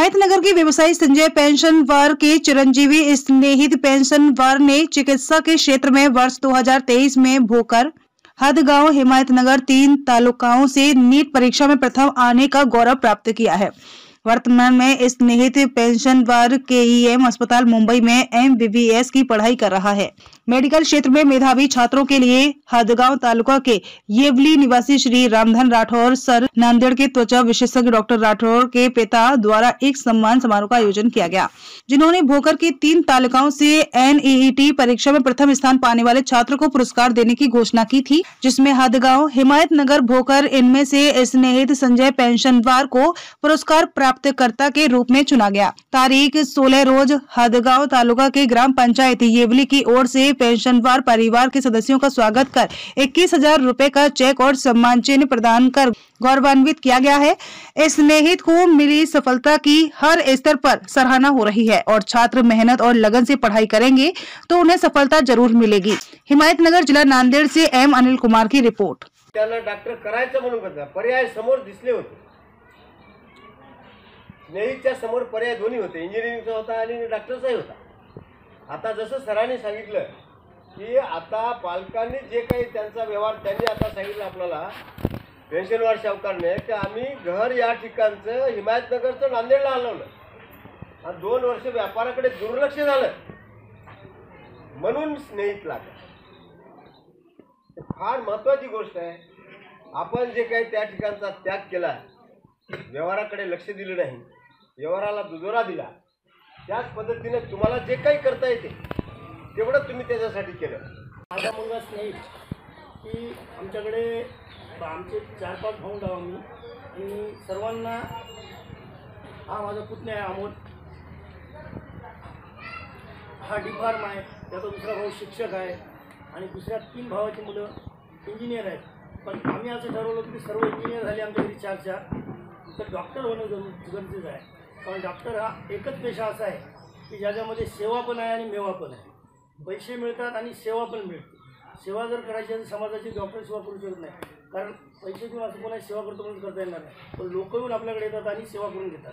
हिमायतनगर के व्यवसायी संजय पेंशनवर के चिरंजीवी स्नेहित पेंशनवर ने चिकित्सा के क्षेत्र में वर्ष 2023 में भोकर, हदगांव, हिमायतनगर 3 तालुकाओं से नीट परीक्षा में प्रथम आने का गौरव प्राप्त किया है। वर्तमान में स्नेहित पेंशनवर केईएम अस्पताल मुंबई में MBBS की पढ़ाई कर रहा है। मेडिकल क्षेत्र में मेधावी छात्रों के लिए हदगांव तालुका के येवली निवासी श्री रामधन राठौर सर, नांदेड़ के त्वचा विशेषज्ञ डॉक्टर राठौर के पिता द्वारा एक सम्मान समारोह का आयोजन किया गया, जिन्होंने भोकर की 3 तालुकाओं से NEET परीक्षा में प्रथम स्थान पाने वाले छात्र को पुरस्कार देने की घोषणा की थी, जिसमें हदगांव, हिमायतनगर, भोकर, इनमें से स्नेहित संजय पेंशनवर को पुरस्कार प्राप्तकर्ता के रूप में चुना गया। तारीख 16 रोज हदगांव तालुका के ग्राम पंचायत येवली की ओर से पेंशनवर परिवार के सदस्यों का स्वागत कर 21,000 रुपए का चेक और सम्मान चिन्ह प्रदान कर गौरवान्वित किया गया है। स्नेहित को मिली सफलता की हर स्तर पर सराहना हो रही है और छात्र मेहनत और लगन से पढ़ाई करेंगे तो उन्हें सफलता जरूर मिलेगी। हिमायतनगर जिला नांदेड़ से M अनिल कुमार की रिपोर्ट। त्याला डॉक्टर करायचं म्हणून करता पर्याय समोर दिसले होते। स्नेहितच्या समोर पर्याय दोन्ही होते, इंजिनिअरिंगचा होता आणि डॉक्टरचाही होता। आता जसं सरांनी सांगितलं की आता पालकांनी जे काही त्यांचा व्यवहार त्यांनी आता सांगितलं आपल्याला पेन्शनवर सावकारने की आम्ही घर या ठिकाणचं हिमायतनगरचं नांदेडला हलवलं आणि 2 वर्ष व्यापाराकडे दुर्लक्ष झालं म्हणून स्नेहित लागलं। फार महत्त्वाची गोष्ट आहे। आपण जे काही त्या ठिकाणचा त्याग केला, व्यवहाराकडे लक्ष दिलं नाही, व्यवहाराला दुजोरा दिला, त्याच पद्धतीने तुम्हाला जे काही करता येते तेवढं तुम्ही त्याच्यासाठी केलं। माझा मुलगा स्नेहित की आमच्याकडे आमचे 4-5 भाऊ आहो मी आणि सर्वांना हा माझा पुतण्या आहे अमोल, हा D.Pharm आहे, त्याचा दुसरा भाऊ शिक्षक आहे आणि दुसऱ्या 3 भावाची मुलं इंजिनियर आहेत। पण आम्ही असं ठरवलं की सर्व इंजिनियर झाले आमच्या घरी 4-4 तर डॉक्टर होणं गरजेचं आहे। कारण डॉक्टर हा एकच पेशा असा आहे की ज्याच्यामध्ये सेवा पण आहे आणि मेवा पण आहे। पैसे मिळतात आणि सेवा पण मिळते। सेवा जर करायची असेल समाजाची डॉक्टर सेवा करू शकत नाही, कारण पैसे देऊन असं कोणाची सेवा करतो म्हणून करता येणार नाही, पण लोक येऊन आपल्याकडे येतात आणि सेवा करून घेतात।